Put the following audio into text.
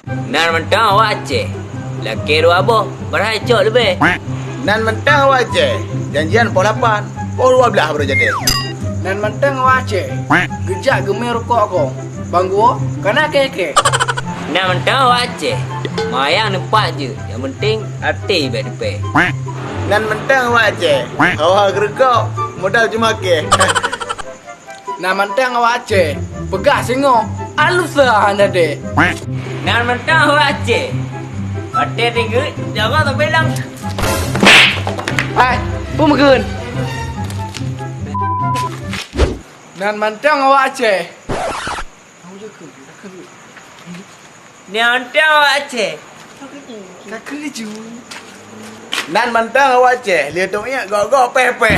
Nan mentang awak Aceh. Laki dua abah, berhajak lebih. Nan mentang awak Aceh. Janjian pukul 8. Pukul 12 baru jadi. Nan mentang awak Aceh. Gejak gemir rokok aku. Banggu, kena keke. Nan mentang awak Aceh. Mayang nempak je. Yang penting hati baik-baik. Nan mentang awak Aceh. Awak gerekok. Modal cuma ke. Nan mentang awak Aceh. Pegah singo. Alus lah anda deh. Nan mentang awak Aceh. Hati tinggi, jangan tak bilang. Hai, pemagun. Nan mentang awak Aceh. Nan mentang awak Aceh. Tak kerja. Nan mentang awak Aceh. Lihat tu ingat gok-gok pepe.